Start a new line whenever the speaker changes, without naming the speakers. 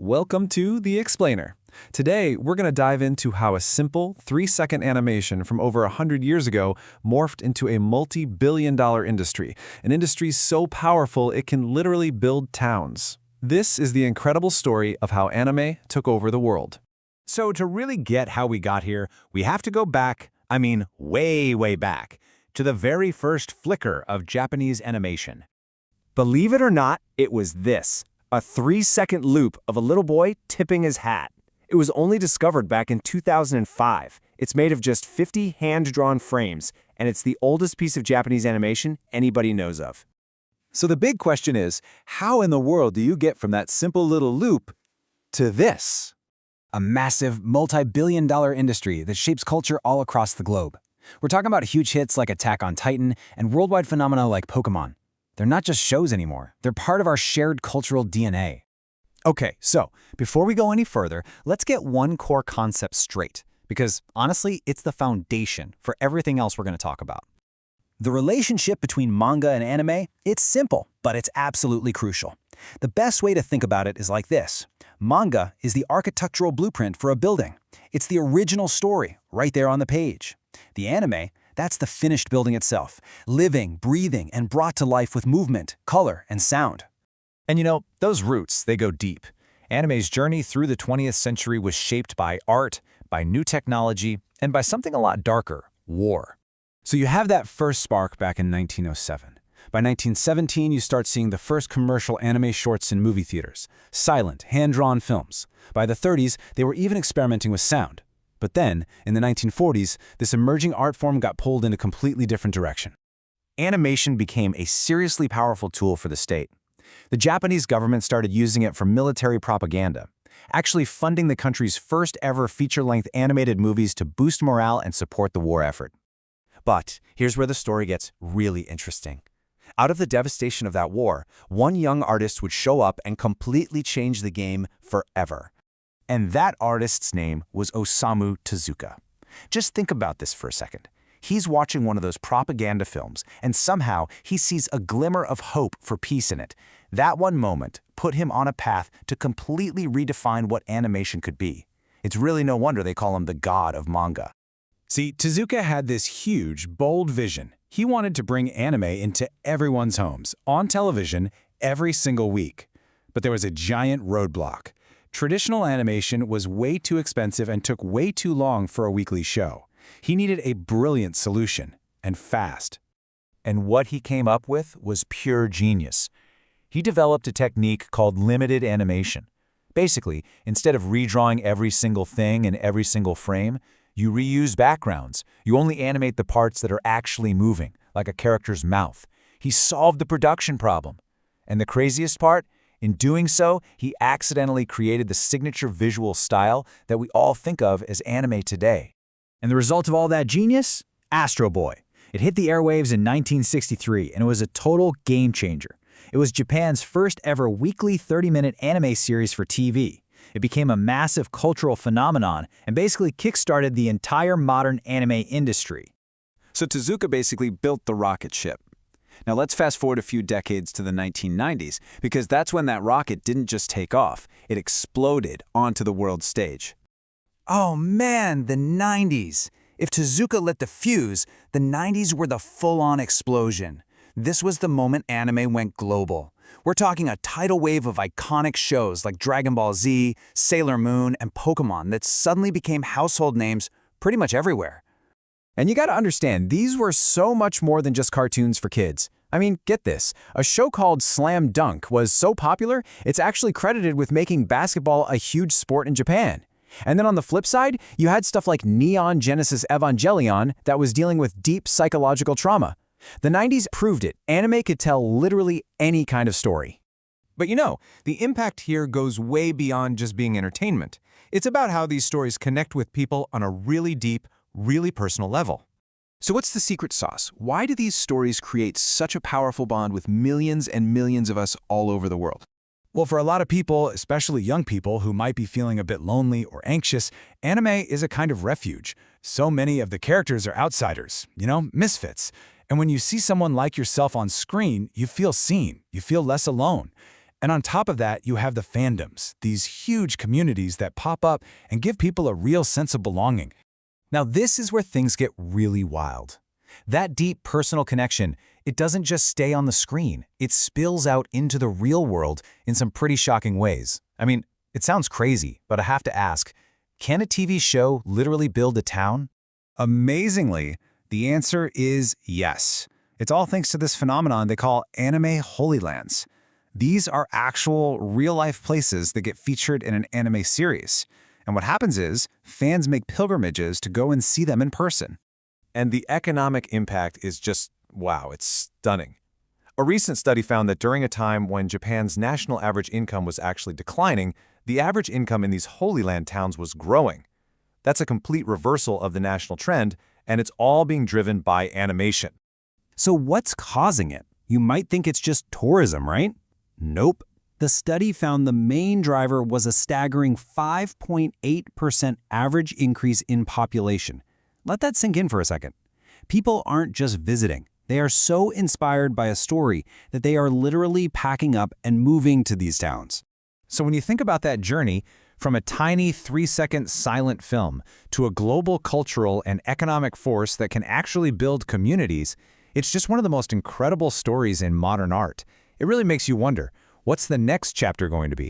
Welcome to The Explainer. Today, we're going to dive into how a simple 3-second animation from over 100 years ago morphed into a multi-billion-dollar industry, an industry so powerful it can literally build towns. This is the incredible story of how anime took over the world.
So to really get how we got here, we have to go back, way back, to the very first flicker of Japanese animation. Believe it or not, it was this, a 3-second loop of a little boy tipping his hat. It was only discovered back in 2005. It's made of just 50 hand-drawn frames, and it's the oldest piece of Japanese animation anybody knows of.
So the big question is, how in the world do you get from that simple little loop to this?
A massive, multi-billion-dollar industry that shapes culture all across the globe. We're talking about huge hits like Attack on Titan and worldwide phenomena like Pokémon. They're not just shows anymore. They're part of our shared cultural DNA.
Okay, so before we go any further, let's get one core concept straight, because honestly, it's the foundation for everything else we're going to talk about. The relationship between manga and anime, it's simple, but it's absolutely crucial. The best way to think about it is like this. Manga is the architectural blueprint for a building. It's the original story, right there on the page. The anime, that's the finished building itself, living, breathing, and brought to life with movement, color, and sound. And you know, those roots, they go deep. Anime's journey through the 20th century was shaped by art, by new technology, and by something a lot darker, war.
So you have that first spark back in 1907. By 1917, you start seeing the first commercial anime shorts in movie theaters, silent, hand-drawn films. By the 30s, they were even experimenting with sound. But then, in the 1940s, this emerging art form got pulled in a completely different direction.
Animation became a seriously powerful tool for the state. The Japanese government started using it for military propaganda, actually funding the country's first ever feature-length animated movies to boost morale and support the war effort. But here's where the story gets really interesting. Out of the devastation of that war, one young artist would show up and completely change the game forever. And that artist's name was Osamu Tezuka. Just think about this for a second. He's watching one of those propaganda films, and somehow he sees a glimmer of hope for peace in it. That one moment put him on a path to completely redefine what animation could be. It's really no wonder they call him the god of manga.
See, Tezuka had this huge, bold vision. He wanted to bring anime into everyone's homes, on television, every single week. But there was a giant roadblock. Traditional animation was way too expensive and took way too long for a weekly show. He needed a brilliant solution, and fast.
And what he came up with was pure genius. He developed a technique called limited animation. Basically, instead of redrawing every single thing in every single frame, you reuse backgrounds. You only animate the parts that are actually moving, like a character's mouth. He solved the production problem. And the craziest part? In doing so, he accidentally created the signature visual style that we all think of as anime today.
And the result of all that genius? Astro Boy. It hit the airwaves in 1963, and it was a total game changer. It was Japan's first ever weekly 30-minute anime series for TV. It became a massive cultural phenomenon and basically kickstarted the entire modern anime industry.
So Tezuka basically built the rocket ship. Now let's fast forward a few decades to the 1990s, because that's when that rocket didn't just take off, it exploded onto the world stage.
Oh man, the 90s. If Tezuka lit the fuse, the 90s were the full-on explosion. This was the moment anime went global. We're talking a tidal wave of iconic shows like Dragon Ball Z, Sailor Moon, and Pokémon that suddenly became household names pretty much everywhere.
And you gotta understand, these were so much more than just cartoons for kids. I mean, get this. A show called Slam Dunk was so popular, it's actually credited with making basketball a huge sport in Japan. And then on the flip side, you had stuff like Neon Genesis Evangelion that was dealing with deep psychological trauma. The 90s proved it. Anime could tell literally any kind of story.
But you know, the impact here goes way beyond just being entertainment. It's about how these stories connect with people on a really deep, really personal level.
So what's the secret sauce? Why do these stories create such a powerful bond with millions and millions of us all over the world?
Well, for a lot of people, especially young people who might be feeling a bit lonely or anxious, anime is a kind of refuge. So many of the characters are outsiders, misfits. And when you see someone like yourself on screen, you feel seen, you feel less alone.
And on top of that, you have the fandoms, these huge communities that pop up and give people a real sense of belonging.
Now this is where things get really wild. That deep personal connection, it doesn't just stay on the screen. It spills out into the real world in some pretty shocking ways. I mean, it sounds crazy, but I have to ask, can a TV show literally build a town?
Amazingly, the answer is yes. It's all thanks to this phenomenon they call anime holy lands. These are actual, real-life places that get featured in an anime series. And what happens is, fans make pilgrimages to go and see them in person.
And the economic impact is just, wow, it's stunning. A recent study found that during a time when Japan's national average income was actually declining, the average income in these Holy Land towns was growing. That's a complete reversal of the national trend, and it's all being driven by animation.
So what's causing it? You might think it's just tourism, right? Nope. The study found the main driver was a staggering 5.8% average increase in population. Let that sink in for a second. People aren't just visiting. They are so inspired by a story that they are literally packing up and moving to these towns.
So when you think about that journey, from a tiny 3-second silent film to a global cultural and economic force that can actually build communities, it's just one of the most incredible stories in modern art. It really makes you wonder, what's the next chapter going to be?